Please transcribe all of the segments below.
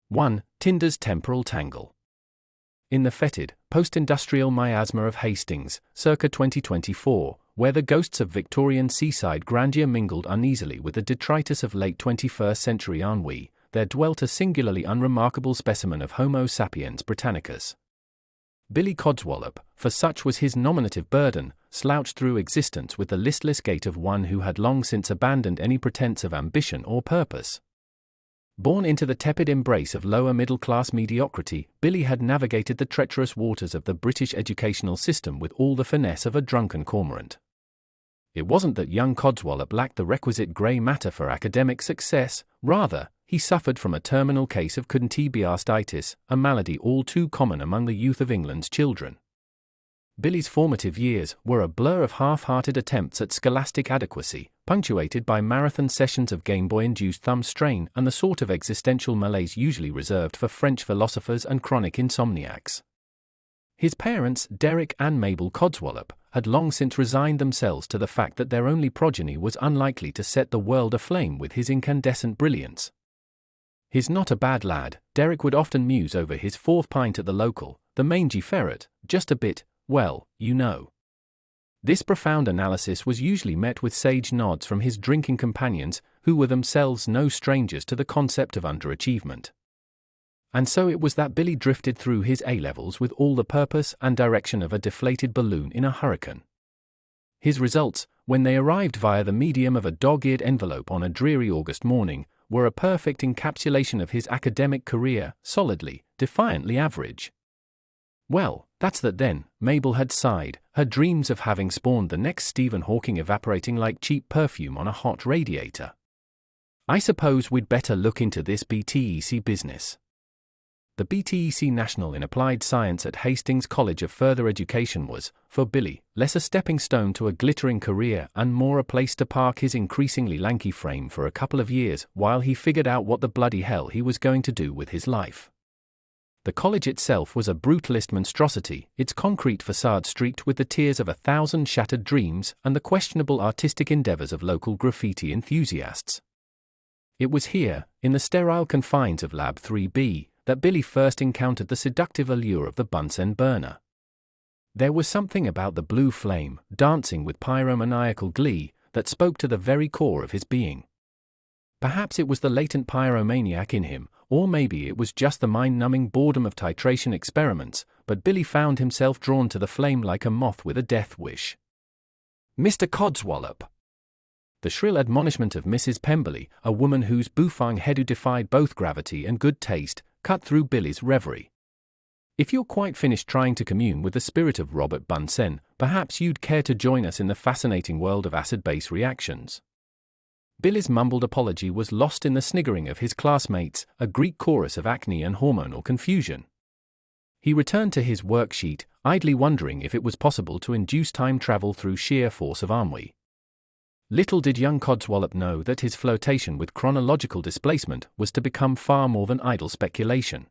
1. Tinder's temporal tangle. In the fetid, post-industrial miasma of Hastings, circa 2024, where the ghosts of Victorian seaside grandeur mingled uneasily with the detritus of late 21st century ennui, there dwelt a singularly unremarkable specimen of Homo sapiens Britannicus. Billy Codswallop, for such was his nominative burden, slouched through existence with the listless gait of one who had long since abandoned any pretense of ambition or purpose. Born into the tepid embrace of lower middle-class mediocrity, Billy had navigated the treacherous waters of the British educational system with all the finesse of a drunken cormorant. It wasn't that young Codswallop lacked the requisite grey matter for academic success, rather, he suffered from a terminal case of contibiastitis, a malady all too common among the youth of England's children. Billy's formative years were a blur of half-hearted attempts at scholastic adequacy, punctuated by marathon sessions of Game Boy-induced thumb strain and the sort of existential malaise usually reserved for French philosophers and chronic insomniacs. His parents, Derek and Mabel Codswallop, had long since resigned themselves to the fact that their only progeny was unlikely to set the world aflame with his incandescent brilliance. His not a bad lad, Derek would often muse over his fourth pint at the local, the mangy ferret, just a bit, well, you know. This profound analysis was usually met with sage nods from his drinking companions, who were themselves no strangers to the concept of underachievement. And so it was that Billy drifted through his A-levels with all the purpose and direction of a deflated balloon in a hurricane. His results, when they arrived via the medium of a dog-eared envelope on a dreary August morning, were a perfect encapsulation of his academic career, solidly, defiantly average. Well, that's that then, Mabel had sighed, her dreams of having spawned the next Stephen Hawking evaporating like cheap perfume on a hot radiator. I suppose we'd better look into this BTEC business. The BTEC National in Applied Science at Hastings College of Further Education was, for Billy, less a stepping stone to a glittering career and more a place to park his increasingly lanky frame for a couple of years while he figured out what the bloody hell he was going to do with his life. The college itself was a brutalist monstrosity, its concrete facade streaked with the tears of 1,000 shattered dreams and the questionable artistic endeavors of local graffiti enthusiasts. It was here, in the sterile confines of Lab 3B, that Billy first encountered the seductive allure of the Bunsen burner. There was something about the blue flame, dancing with pyromaniacal glee, that spoke to the very core of his being. Perhaps it was the latent pyromaniac in him, or maybe it was just the mind-numbing boredom of titration experiments, but Billy found himself drawn to the flame like a moth with a death wish. "Mr. Codswallop!" The shrill admonishment of Mrs. Pemberley, a woman whose bouffant head defied both gravity and good taste, cut through Billy's reverie. "If you're quite finished trying to commune with the spirit of Robert Bunsen, perhaps you'd care to join us in the fascinating world of acid-base reactions." Billy's mumbled apology was lost in the sniggering of his classmates, a Greek chorus of acne and hormonal confusion. He returned to his worksheet, idly wondering if it was possible to induce time travel through sheer force of ennui. Little did young Codswallop know that his flirtation with chronological displacement was to become far more than idle speculation.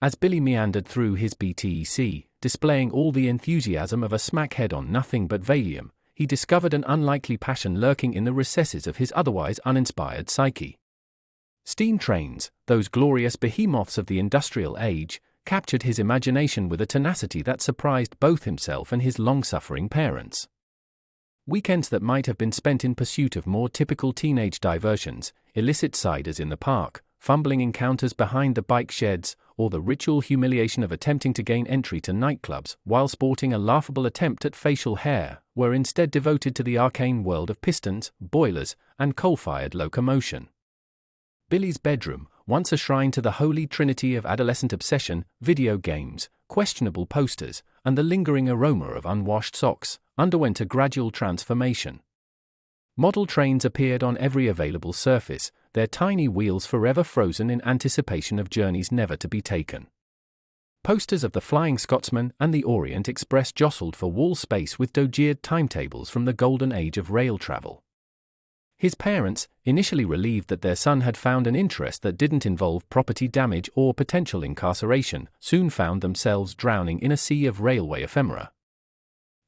As Billy meandered through his BTEC, displaying all the enthusiasm of a smackhead on nothing but Valium, he discovered an unlikely passion lurking in the recesses of his otherwise uninspired psyche. Steam trains, those glorious behemoths of the industrial age, captured his imagination with a tenacity that surprised both himself and his long-suffering parents. Weekends that might have been spent in pursuit of more typical teenage diversions, illicit ciders in the park, fumbling encounters behind the bike sheds, or the ritual humiliation of attempting to gain entry to nightclubs while sporting a laughable attempt at facial hair, were instead devoted to the arcane world of pistons, boilers, and coal-fired locomotion. Billy's bedroom, once a shrine to the holy trinity of adolescent obsession, video games, questionable posters, and the lingering aroma of unwashed socks, underwent a gradual transformation. Model trains appeared on every available surface, their tiny wheels forever frozen in anticipation of journeys never to be taken. Posters of the Flying Scotsman and the Orient Express jostled for wall space with dogeared timetables from the golden age of rail travel. His parents, initially relieved that their son had found an interest that didn't involve property damage or potential incarceration, soon found themselves drowning in a sea of railway ephemera.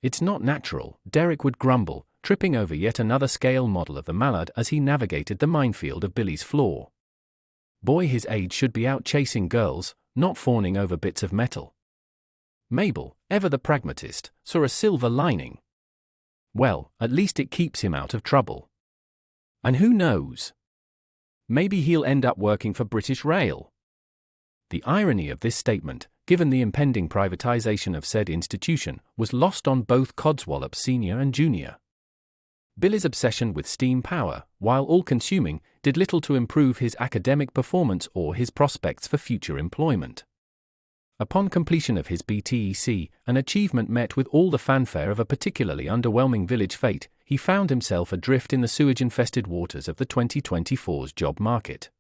"It's not natural," Derek would grumble, tripping over yet another scale model of the mallard as he navigated the minefield of Billy's floor. Boy his age should be out chasing girls, not fawning over bits of metal. Mabel, ever the pragmatist, saw a silver lining. Well, at least it keeps him out of trouble. And who knows? Maybe he'll end up working for British Rail. The irony of this statement, given the impending privatization of said institution, was lost on both Codswallop Sr. and Jr. Billy's obsession with steam power, while all-consuming, did little to improve his academic performance or his prospects for future employment. Upon completion of his BTEC, an achievement met with all the fanfare of a particularly underwhelming village fate, he found himself adrift in the sewage-infested waters of the 2024's job market.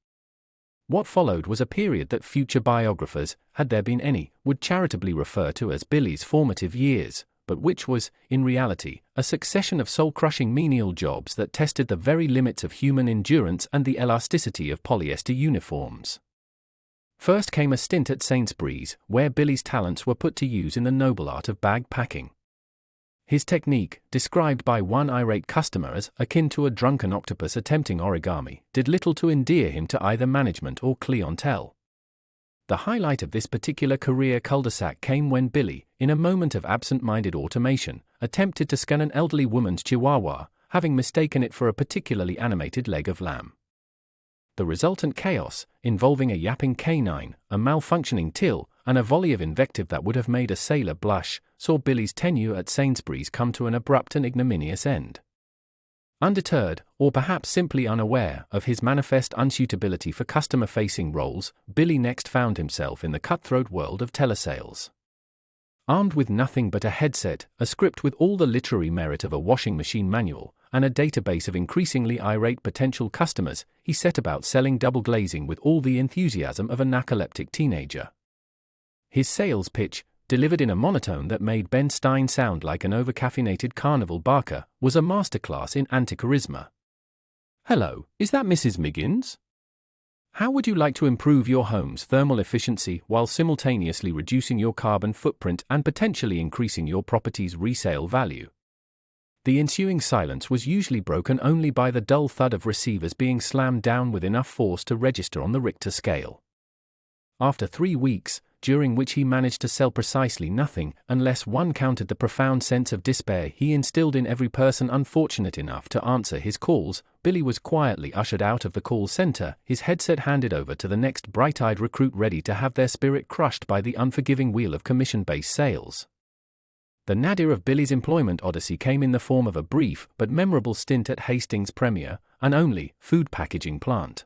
What followed was a period that future biographers, had there been any, would charitably refer to as Billy's formative years, but which was, in reality, a succession of soul-crushing menial jobs that tested the very limits of human endurance and the elasticity of polyester uniforms. First came a stint at Sainsbury's, where Billy's talents were put to use in the noble art of bag packing. His technique, described by one irate customer as akin to a drunken octopus attempting origami, did little to endear him to either management or clientele. The highlight of this particular career cul-de-sac came when Billy, in a moment of absent-minded automation, attempted to scan an elderly woman's chihuahua, having mistaken it for a particularly animated leg of lamb. The resultant chaos, involving a yapping canine, a malfunctioning till, and a volley of invective that would have made a sailor blush, saw Billy's tenure at Sainsbury's come to an abrupt and ignominious end. Undeterred, or perhaps simply unaware, of his manifest unsuitability for customer-facing roles, Billy next found himself in the cutthroat world of telesales. Armed with nothing but a headset, a script with all the literary merit of a washing machine manual, and a database of increasingly irate potential customers, he set about selling double glazing with all the enthusiasm of a narcoleptic teenager. His sales pitch, delivered in a monotone that made Ben Stein sound like an over-caffeinated carnival barker, was a masterclass in anti-charisma. "Hello, is that Mrs. Miggins? How would you like to improve your home's thermal efficiency while simultaneously reducing your carbon footprint and potentially increasing your property's resale value?" The ensuing silence was usually broken only by the dull thud of receivers being slammed down with enough force to register on the Richter scale. After 3 weeks, during which he managed to sell precisely nothing, unless one counted the profound sense of despair he instilled in every person unfortunate enough to answer his calls, Billy was quietly ushered out of the call center, his headset handed over to the next bright-eyed recruit ready to have their spirit crushed by the unforgiving wheel of commission-based sales. The nadir of Billy's employment odyssey came in the form of a brief but memorable stint at Hastings' premier, and only, food packaging plant.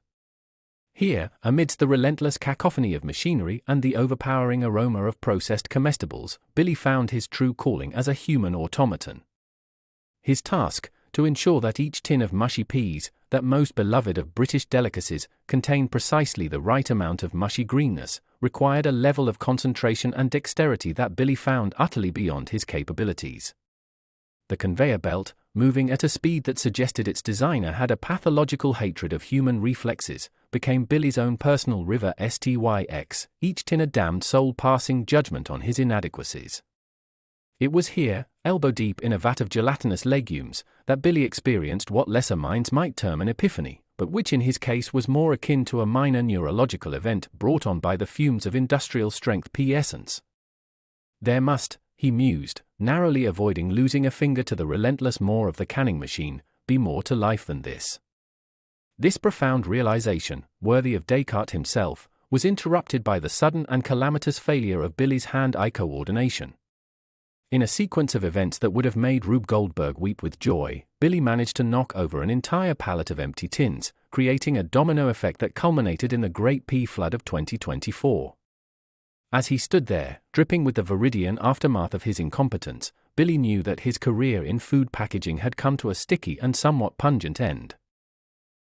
Here, amidst the relentless cacophony of machinery and the overpowering aroma of processed comestibles, Billy found his true calling as a human automaton. His task, to ensure that each tin of mushy peas, that most beloved of British delicacies, contained precisely the right amount of mushy greenness, required a level of concentration and dexterity that Billy found utterly beyond his capabilities. The conveyor belt, moving at a speed that suggested its designer had a pathological hatred of human reflexes, became Billy's own personal river STYX, each tin a damned soul passing judgment on his inadequacies. It was here, elbow-deep in a vat of gelatinous legumes, that Billy experienced what lesser minds might term an epiphany, but which in his case was more akin to a minor neurological event brought on by the fumes of industrial-strength pea essence. There must, he mused, narrowly avoiding losing a finger to the relentless maw of the canning machine, be more to life than this. This profound realization, worthy of Descartes himself, was interrupted by the sudden and calamitous failure of Billy's hand-eye coordination. In a sequence of events that would have made Rube Goldberg weep with joy, Billy managed to knock over an entire pallet of empty tins, creating a domino effect that culminated in the Great Pea Flood of 2024. As he stood there, dripping with the viridian aftermath of his incompetence, Billy knew that his career in food packaging had come to a sticky and somewhat pungent end.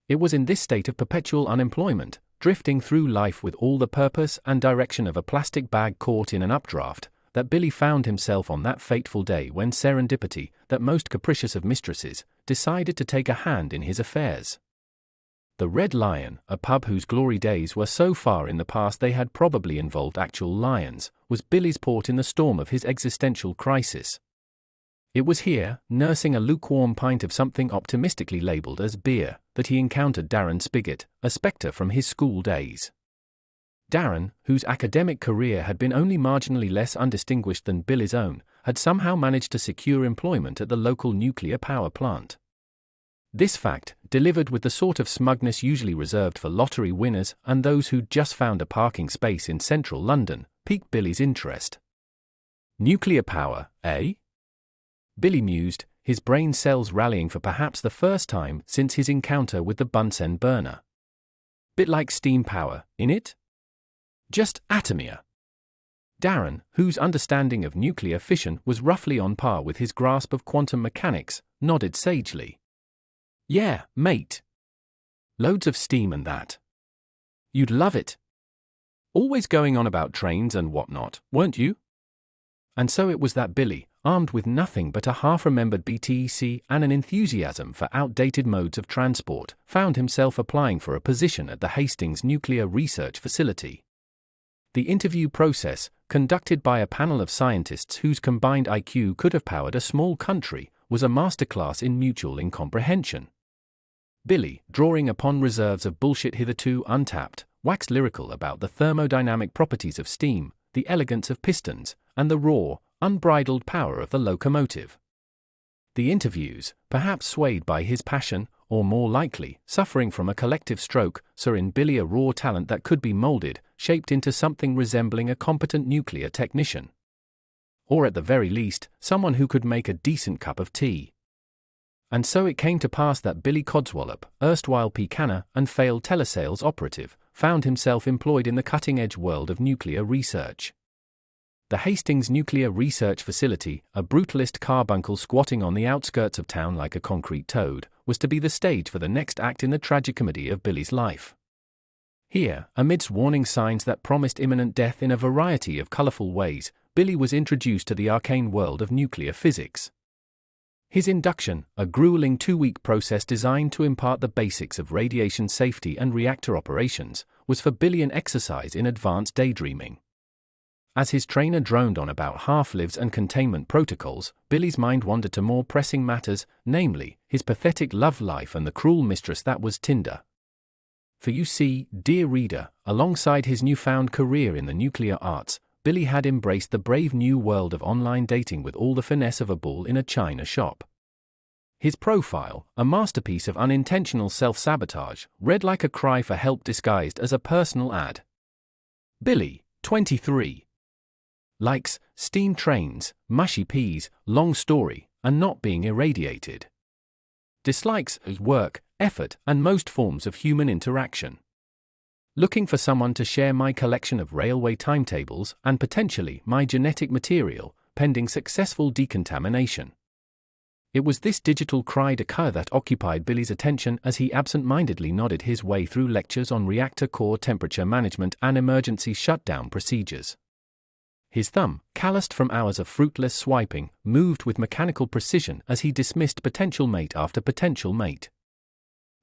It was in this state of perpetual unemployment, drifting through life with all the purpose and direction of a plastic bag caught in an updraft, that Billy found himself on that fateful day when serendipity, that most capricious of mistresses, decided to take a hand in his affairs. The Red Lion, a pub whose glory days were so far in the past they had probably involved actual lions, was Billy's port in the storm of his existential crisis. It was here, nursing a lukewarm pint of something optimistically labelled as beer, that he encountered Darren Spigot, a spectre from his school days. Darren, whose academic career had been only marginally less undistinguished than Billy's own, had somehow managed to secure employment at the local nuclear power plant. This fact, delivered with the sort of smugness usually reserved for lottery winners and those who'd just found a parking space in central London, piqued Billy's interest. Nuclear power, eh? Billy mused, his brain cells rallying for perhaps the first time since his encounter with the Bunsen burner. Bit like steam power, innit? Just atomier. Darren, whose understanding of nuclear fission was roughly on par with his grasp of quantum mechanics, nodded sagely. Yeah, mate. Loads of steam and that. You'd love it. Always going on about trains and whatnot, weren't you? And so it was that Billy, armed with nothing but a half-remembered BTEC and an enthusiasm for outdated modes of transport, found himself applying for a position at the Hastings Nuclear Research Facility. The interview process, conducted by a panel of scientists whose combined IQ could have powered a small country, was a masterclass in mutual incomprehension. Billy, drawing upon reserves of bullshit hitherto untapped, waxed lyrical about the thermodynamic properties of steam, the elegance of pistons, and the raw, unbridled power of the locomotive. The interviews, perhaps swayed by his passion, or more likely, suffering from a collective stroke, saw in Billy a raw talent that could be molded, shaped into something resembling a competent nuclear technician. Or at the very least, someone who could make a decent cup of tea. And so it came to pass that Billy Codswallop, erstwhile Pecanner and failed telesales operative, found himself employed in the cutting-edge world of nuclear research. The Hastings Nuclear Research Facility, a brutalist carbuncle squatting on the outskirts of town like a concrete toad, was to be the stage for the next act in the tragicomedy of Billy's life. Here, amidst warning signs that promised imminent death in a variety of colourful ways, Billy was introduced to the arcane world of nuclear physics. His induction, a grueling 2-week process designed to impart the basics of radiation safety and reactor operations, was for Billy an exercise in advanced daydreaming. As his trainer droned on about half-lives and containment protocols, Billy's mind wandered to more pressing matters, namely, his pathetic love life and the cruel mistress that was Tinder. For you see, dear reader, alongside his newfound career in the nuclear arts, Billy had embraced the brave new world of online dating with all the finesse of a bull in a china shop. His profile, a masterpiece of unintentional self-sabotage, read like a cry for help disguised as a personal ad. Billy, 23. Likes steam trains, mushy peas, long story, and not being irradiated. Dislikes work, effort, and most forms of human interaction. Looking for someone to share my collection of railway timetables and potentially my genetic material, pending successful decontamination. It was this digital cri de coeur that occupied Billy's attention as he absent-mindedly nodded his way through lectures on reactor core temperature management and emergency shutdown procedures. His thumb, calloused from hours of fruitless swiping, moved with mechanical precision as he dismissed potential mate after potential mate.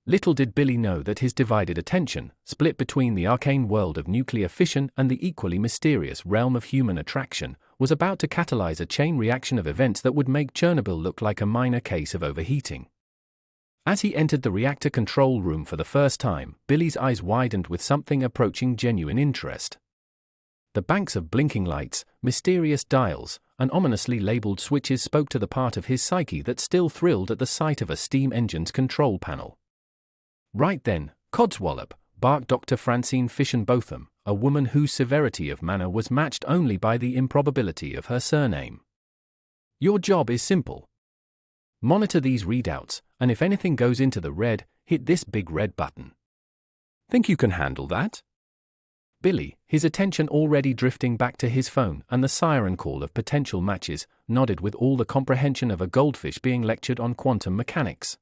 Little did Billy know that his divided attention, split between the arcane world of nuclear fission and the equally mysterious realm of human attraction, was about to catalyze a chain reaction of events that would make Chernobyl look like a minor case of overheating. As he entered the reactor control room for the first time, Billy's eyes widened with something approaching genuine interest. The banks of blinking lights, mysterious dials, and ominously labeled switches spoke to the part of his psyche that still thrilled at the sight of a steam engine's control panel. Right then, Codswallop, barked Dr. Francine Fission-Botham, a woman whose severity of manner was matched only by the improbability of her surname. Your job is simple. Monitor these readouts, and if anything goes into the red, hit this big red button. Think you can handle that? Billy, his attention already drifting back to his phone and the siren call of potential matches, nodded with all the comprehension of a goldfish being lectured on quantum mechanics.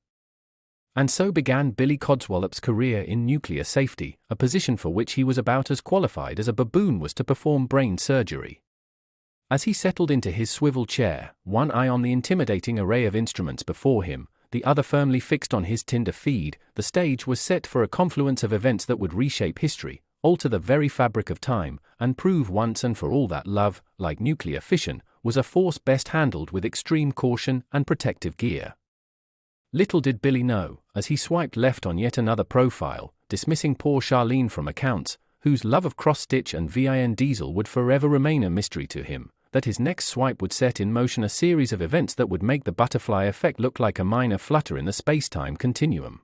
And so began Billy Codswallop's career in nuclear safety, a position for which he was about as qualified as a baboon was to perform brain surgery. As he settled into his swivel chair, one eye on the intimidating array of instruments before him, the other firmly fixed on his Tinder feed, the stage was set for a confluence of events that would reshape history, alter the very fabric of time, and prove once and for all that love, like nuclear fission, was a force best handled with extreme caution and protective gear. Little did Billy know, as he swiped left on yet another profile, dismissing poor Charlene from accounts, whose love of cross-stitch and Vin Diesel would forever remain a mystery to him, that his next swipe would set in motion a series of events that would make the butterfly effect look like a minor flutter in the space-time continuum.